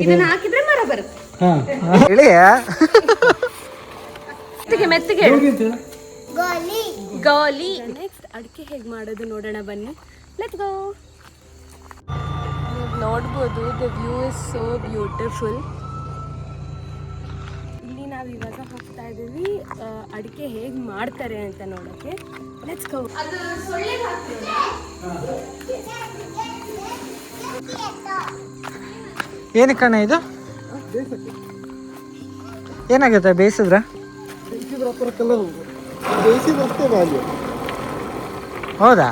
ಇದನ್ನ ಹಾಕಿದ್ರೆ ಮರ ಬರುತ್ತೆ. ಮೆತ್ತಗೆ ಗೋಲಿ. ನೆಕ್ಸ್ಟ್ ಅಡಿಕೆ ಹೇಗೆ ಮಾಡೋದು ನೋಡೋಣ ಬನ್ನಿ. Let's go. ನೋಡ್ಬೋದು, the view is so beautiful. ಇಲ್ಲಿ ನಾವು ಇವಾಗ ಹೋಗ್ತಾ ಇದ್ದೀವಿ ಅಡಿಕೆ ಹೇಗೆ ಮಾಡ್ತಾರೆ ಅಂತ ನೋಡೋಕ್ಕೆ. Let's go. ಏನಕ್ಕೆ ಕಣ ಇದು? ಏನಾಗುತ್ತೆ ಬೇಯಿಸಿದ್ರ? ಹೌದಾ?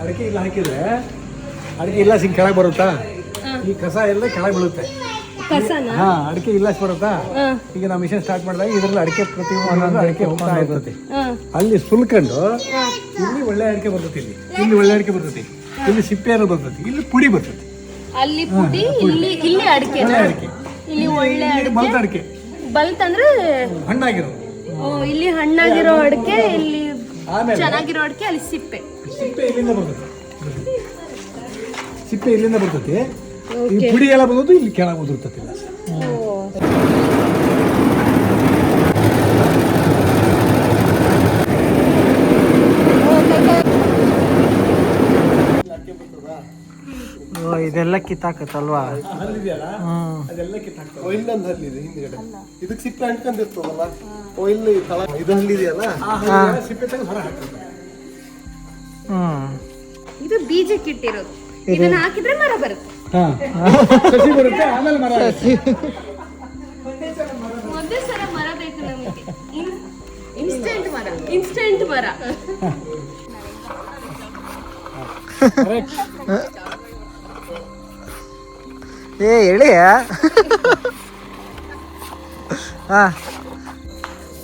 ಅಡಿಕೆ ಇಲ್ಲ ಹಾಕಿದ್ರೆ ಅಡಿಕೆ ಇಲ್ಲ ಸಿಂಗ್ ಕೆಳಗೆ ಬರುತ್ತಾ? ಈ ಕಸ ಎಲ್ಲ ಕೆಳಗೆ ಬೀಳುತ್ತೆ. ಹಾ, ಅಡಿಕೆ ಇಲ್ಲ ಬರುತ್ತಾ? ಈಗ ನಾವು ಮಿಷನ್ ಸ್ಟಾರ್ಟ್ ಮಾಡಿದಾಗ ಇದರಲ್ಲಿ ಅಡಿಕೆ ಪ್ರತಿಯೊಂದು ಅಡಿಕೆ ಹೋಗ್ತಾ ಇರ್ತದೆ. ಅಲ್ಲಿ ಸುಲ್ಕೊಂಡು ಇಲ್ಲಿ ಒಳ್ಳೆ ಅಡಿಕೆ ಬರ್ತೈತಿ, ಇಲ್ಲಿ ಒಳ್ಳೆ ಅಡಿಕೆ ಬರ್ತೈತಿ, ಇಲ್ಲಿ ಸಿಪ್ಪೆ ಎಲ್ಲ ಬರ್ತೈತಿ, ಇಲ್ಲಿ ಪುಡಿ ಬರ್ತೈತಿ. ಅಲ್ಲಿ ಪುಡಿ, ಇಲ್ಲಿ ಅಡಿಕೆ, ಇಲ್ಲಿ ಒಳ್ಳೆ ಬಲ್ತ ಅಡಿಕೆ. ಬಲ್ತ್ ಅಂದ್ರೆ ಹಣ್ಣಾಗಿರೋದು. ಇಲ್ಲಿ ಹಣ್ಣಾಗಿರೋ ಅಡಿಕೆ, ಇಲ್ಲಿ ಚೆನ್ನಾಗಿರೋ ಅಡಿಕೆ, ಅಲ್ಲಿ ಸಿಪ್ಪೆ. ಸಿಪ್ಪೆ ಇಲ್ಲಿಂದ ಬರ್ತೈತಿ, ಸಿಪ್ಪೆ ಇಲ್ಲಿಂದ ಬರ್ತೈತಿ. ಈ ಪುಡಿ ಎಲ್ಲ ಬಂದದ್ದು ಇಲ್ಲಿ ಕೆಳಗೆ ಉದುರ್ತೈತಿ. ಇದೆಲ್ಲ ಕಿತ್ತಾಕತ್ತಲ್ವಾ? ಅದೆಲ್ಲ ಕಿತ್ತಾಕ್ತದೆ. ಇಲ್ಲೊಂದು ಹಲ್ಲಿದೆ ಹಿಂದ್ಗಡೆ, ಇದಕ್ಕೆ ಸಿಪ್ಪೆ ಅಂಟ್ಕೊಂಡಿರ್ತದಲ್ಲ, ಇಲ್ಲಿ ಇದು ಹಲ್ಲಿದೆಯಲ್ಲ, ಸಿಪ್ಪೆ ತೆಗೆದು ಹೊರ ಹಾಕ್ತದೆ. ಇದು ಬೀಜಕ್ಕೆ ಇಟ್ಟಿರೋದು. ಇದನ್ನ ಹಾಕಿದ್ರೆ ಮರ ಬರುತ್ತೆ. ಸಸಿ ಬರುತ್ತೆ, ಆಮೇಲೆ ಮರ. ಒಂದೇ ಸಲ ಮರ ಬೇಕು ನಮಗೆ. ಇನ್ಸ್ಟೆಂಟ್ ಮರ, ಇನ್ಸ್ಟೆಂಟ್ ಮರ. ಏ ಹೇಳಿ.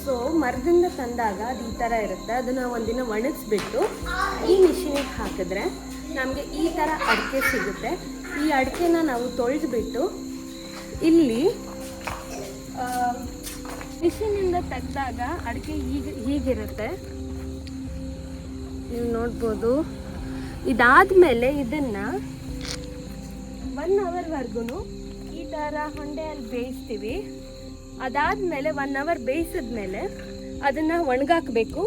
ಸೊ ಮರದಿಂದ ತಂದಾಗ ಅದು ಈ ಥರ ಇರುತ್ತೆ. ಅದನ್ನು ಒಂದಿನ ಒಣಗಿಸ್ಬಿಟ್ಟು ಈ ಮಿಷಿನಿಗೆ ಹಾಕಿದ್ರೆ ನಮಗೆ ಈ ಥರ ಅಡಿಕೆ ಸಿಗುತ್ತೆ. ಈ ಅಡಿಕೆನ ನಾವು ತೊಳೆದ್ಬಿಟ್ಟು ಇಲ್ಲಿ ಮಿಷಿನಿಂದ ತೆಗೆದಾಗ ಅಡಿಕೆ ಹೀಗಿರುತ್ತೆ, ನೀವು ನೋಡ್ಬೋದು. ಇದಾದಮೇಲೆ ಇದನ್ನು 1 ಅವರ್ವರೆಗೂ ಈ ಥರ ಹೊಂಡೆಯಲ್ಲಿ ಬೇಯಿಸ್ತೀವಿ. ಅದಾದಮೇಲೆ 1 ಅವರ್ ಬೇಯಿಸಿದ್ಮೇಲೆ ಅದನ್ನು ಒಣಗಾಕಬೇಕು.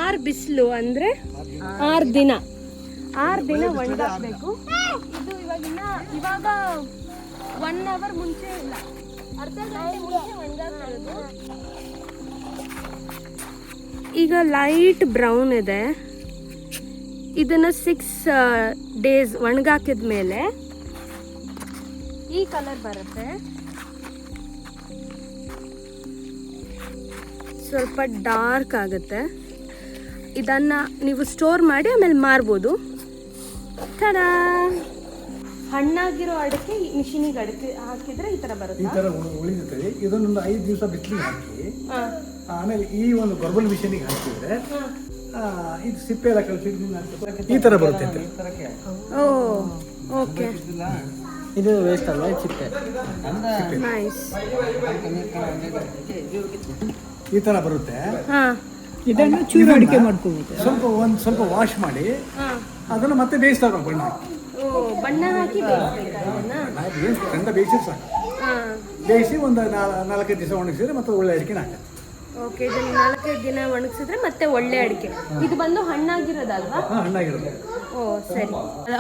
6 ಬಿಸಿಲು ಅಂದರೆ 6 ದಿನ ಒಣಗಾಕಬೇಕು. ಇದು ಇವಾಗ 1 ಅವರ್ ಮುಂಚೆ ಇಲ್ಲ, ಅರ್ಧ ಗಂಟೆ ಮುಂಚೆ ಒಣಗಾಕಿರೋದು. ಈಗ ಲೈಟ್ ಬ್ರೌನ್ ಇದೆ. ಇದನ್ನು 6 ಡೇಸ್ ಒಣಗಾಕಿದ ಮೇಲೆ ಈ ಕಲರ್ ಬರುತ್ತೆ. ಸ್ವಲ್ಪ ಡಾರ್ಕ್ ಆಗುತ್ತೆ. ಇದನ್ನು ನೀವು ಸ್ಟೋರ್ ಮಾಡಿ ಆಮೇಲೆ ಮಾರ್ಬೋದು. ತಡಾ, ಹಣ್ಣಾಗಿರೋ ಅಡಿಕೆ ಮಿಷಿನಿಗೆ ಅಡಿಕೆ ಹಾಕಿದ್ರೆ ಈ ಥರ ಬರುತ್ತೆ. ಈ ಥರ ಉಳಿಯುತ್ತದೆ. ಇದನ್ನೊಂದು 5 ದಿವಸ ಬಿಸಿಲಿಗೆ ಹಾಕಿ ಆಮೇಲೆ ಈ ಒಂದು ಗೊರ್ಬಲ್ ಮಿಷಿನಿಗೆ ಹಾಕಿದ್ರೆ ಇದು ಸಿಪ್ಪೆ ಎಲ್ಲ ಕಳಿಸಿ ಈ ಥರ ಬರುತ್ತೆ. ಓಕೆ, ಇದು ವೇಸ್ಟ್ ಅಲ್ವಾ ಸಿಪ್ಪೆ? ನೈಸ್. ಈ ಥರ ಬರುತ್ತೆ. ಇದನ್ನು ಚೂರು ಅಡಿಕೆ ಮಾಡ್ಕೋಬೇಕು. ಸ್ವಲ್ಪ ವಾಶ್ ಮಾಡಿ ಅದನ್ನು ಮತ್ತೆ ಬೇಯಿಸ್ತಾರೆ ಬಣ್ಣ ಹಾಕಿ. ಬಣ್ಣ ಹಾಕಿ ಚಂದ ಬೇಯಿಸಿ ಸಾಕು. ಬೇಯಿಸಿ ಒಂದು 4-5 ದಿವಸ ಒಣಗಿಸಿದ್ರೆ ಮತ್ತೆ ಒಳ್ಳೆ ಅಡಿಕೆ ಹಾಕತ್ತೆ. ಓಕೆ, ಇದನ್ನು 4-5 ದಿನ ಒಣಗಿಸಿದ್ರೆ ಮತ್ತೆ ಒಳ್ಳೆ ಅಡಿಕೆ. ಇದು ಬಂದು ಹಣ್ಣಾಗಿರೋದಲ್ವಾ? ಹಣ್ಣಾಗಿರೋದು. ಓ ಸರಿ,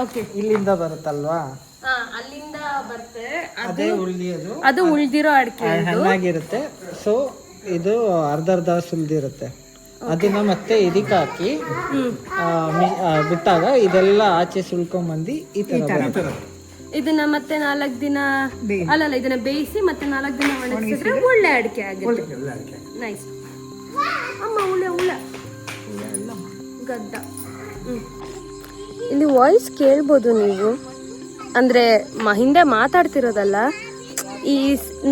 ಓಕೆ. ಇಲ್ಲಿಂದ ಬರುತ್ತಲ್ವಾ? ಅಲ್ಲಿಂದ ಬರುತ್ತೆ. ಅದೇ ಉಳಿದಿರೋದು, ಅದು ಉಳಿದಿರೋ ಅಡಿಕೆ ಹಣ್ಣಾಗಿರುತ್ತೆ. ಸೊ ಇದು ಅರ್ಧ ಸುಲಿದಿರುತ್ತೆ. ಅದನ್ನ ಮತ್ತೆ ಇದಕ್ಕೆ ಹಾಕಿ ಬಿಟ್ಟಾಗ ಇದೆಲ್ಲ ಆಚೆ ಸುಲ್ಕೊಂಡ್ಬಂದು ಈ ತರ ಇದನ್ನ ಮತ್ತೆ 4 ದಿನ ಅಲ್ಲಲ್ಲ, ಇದನ್ನ ಬೇಯಿಸಿ ಮತ್ತೆ 4 ದಿನ ಒಣಗಿಸಿದ್ರೆ ಒಳ್ಳೆ ಅಡಿಕೆ ಆಗುತ್ತೆ. ನೈಸ್. ಅಮ್ಮ ಉಳ್ಳ ಗದ್ದ. ಇಲ್ಲಿ ವಾಯ್ಸ್ ಕೇಳ್ಬೋದು ನೀವು, ಅಂದರೆ ಹಿಂದೆ ಮಾತಾಡ್ತಿರೋದಲ್ಲ. ಈ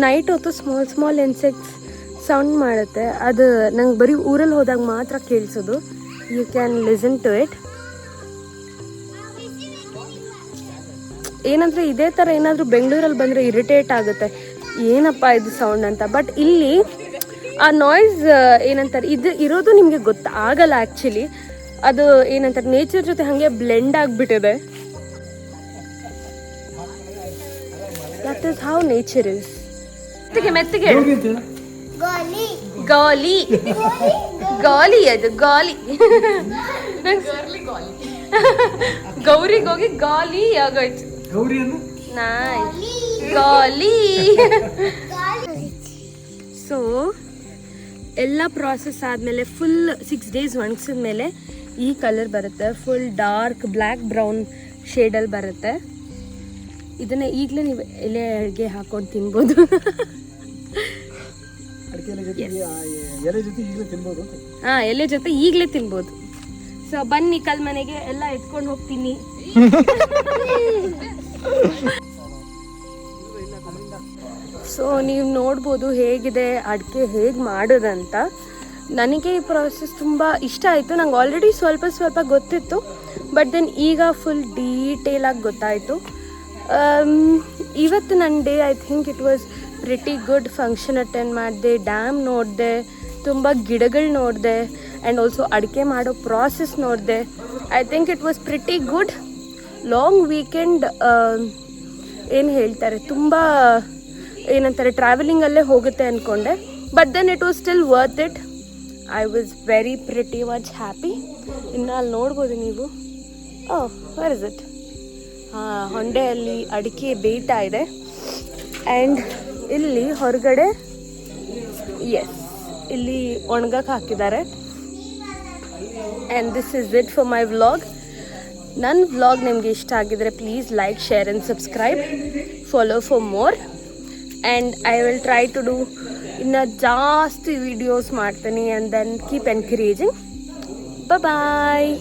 ನೈಟ್ ಹೊತ್ತು ಸ್ಮಾಲ್ ಇನ್ಸೆಕ್ಟ್ಸ್ ಸೌಂಡ್ ಮಾಡುತ್ತೆ. ಅದು ನಂಗೆ ಬರೀ ಊರಲ್ಲಿ ಹೋದಾಗ ಮಾತ್ರ ಕೇಳಿಸೋದು. You can listen to it. ಏನಂದರೆ ಇದೇ ಥರ ಏನಾದರೂ ಬೆಂಗಳೂರಲ್ಲಿ ಬಂದರೆ ಇರಿಟೇಟ್ ಆಗುತ್ತೆ, ಏನಪ್ಪ ಇದು ಸೌಂಡ್ ಅಂತ. ಬಟ್ ಇಲ್ಲಿ ಆ ನಾಯ್ಸ್ ಏನಂತಾರೆ ಇದು ಇರೋದು ನಿಮಗೆ ಗೊತ್ತಾಗಲ್ಲ ಆ್ಯಕ್ಚುಲಿ. ಅದು ಏನಂತಾರೆ ನೇಚರ್ ಜೊತೆ ಹಾಗೆ ಬ್ಲೆಂಡ್ ಆಗಿಬಿಟ್ಟಿದೆ. That is how nature is. ಮೆತ್ತಿಗೆ ಹೇಳು. ಗಾಲಿ ಗಾಲಿ ಅದು ಗಾಲಿ. ಗೌರಿಗೆ ಹೋಗಿ ಗಾಲಿ ಆಗೋಯ್ತು. ಗೌರಿ ಅಂದ್ರೆ ಗಾಲಿ. ಸೊ ಎಲ್ಲ ಪ್ರಾಸೆಸ್ ಆದಮೇಲೆ ಫುಲ್ 6 days ಒಣಗಿಸಿದ ಮೇಲೆ ಈ ಕಲರ್ ಬರುತ್ತೆ. ಫುಲ್ ಡಾರ್ಕ್ ಬ್ಲ್ಯಾಕ್ ಬ್ರೌನ್ ಶೇಡಲ್ಲಿ ಬರುತ್ತೆ. ಇದನ್ನ ಈಗಲೇ ನೀವು ಎಲೆಗೆ ಹಾಕೊಂಡು ತಿನ್ಬೋದು. ಅಡಿಕೆ ಎಲೆ ಜೊತೆ ಎಲೆ ಜೊತೆ ಈಗಲೇ ತಿನ್ಬೋದು. ಹಾಂ, ಎಲೆ ಜೊತೆ ಈಗಲೇ ತಿನ್ಬೋದು. ಸೊ ಬನ್ನಿ ಕಲ್ಮನೆಗೆ ಎಲ್ಲ ಎತ್ಕೊಂಡು ಹೋಗ್ತೀನಿ. ಸೊ ನೀವು ನೋಡ್ಬೋದು ಹೇಗಿದೆ ಅಡಿಕೆ ಹೇಗೆ ಮಾಡೋದಂತ. ನನಗೆ ಈ ಪ್ರಾಸೆಸ್ ತುಂಬ ಇಷ್ಟ ಆಯಿತು. ನಂಗೆ ಆಲ್ರೆಡಿ ಸ್ವಲ್ಪ ಗೊತ್ತಿತ್ತು, ಬಟ್ ದೆನ್ ಈಗ ಫುಲ್ ಡೀಟೇಲಾಗಿ ಗೊತ್ತಾಯಿತು. ಇವತ್ತು ನನ್ನ day I think it was pretty good. Function attend ಮಾಡಿದೆ, ಡ್ಯಾಮ್ ನೋಡಿದೆ, ತುಂಬ ಗಿಡಗಳು ನೋಡಿದೆ, ಆ್ಯಂಡ್ ಆಲ್ಸೋ ಅಡಿಕೆ ಮಾಡೋ ಪ್ರಾಸೆಸ್ ನೋಡಿದೆ. I think it was pretty good. Long weekend ಏನು ಹೇಳ್ತಾರೆ, ತುಂಬ ಏನಂತಾರೆ ಟ್ರಾವೆಲಿಂಗಲ್ಲೇ ಹೋಗುತ್ತೆ ಅಂದ್ಕೊಂಡೆ, but then it was still worth it. I was very pretty much happy. ಇನ್ನು ಅಲ್ಲಿ ನೋಡ್ಬೋದು ನೀವು. Where is it? ಹಾಂ, ಹೊಂಡೆಯಲ್ಲಿ ಅಡಿಕೆ ಬೇಯ್ತಾ ಇದೆ. ಆ್ಯಂಡ್ ಇಲ್ಲಿ ಹೊರಗಡೆ ಇಲ್ಲಿ ಒಣಗಕ್ಕೆ ಹಾಕಿದ್ದಾರೆ. And this is it for my vlog. ನನ್ನ ವ್ಲಾಗ್ ನಿಮಗೆ ಇಷ್ಟ ಆಗಿದರೆ please like, share and subscribe. Follow for more. And I will try to do ಇನ್ನು ಜಾಸ್ತಿ ವೀಡಿಯೋಸ್ ಮಾಡ್ತೀನಿ. And then keep encouraging. Bye.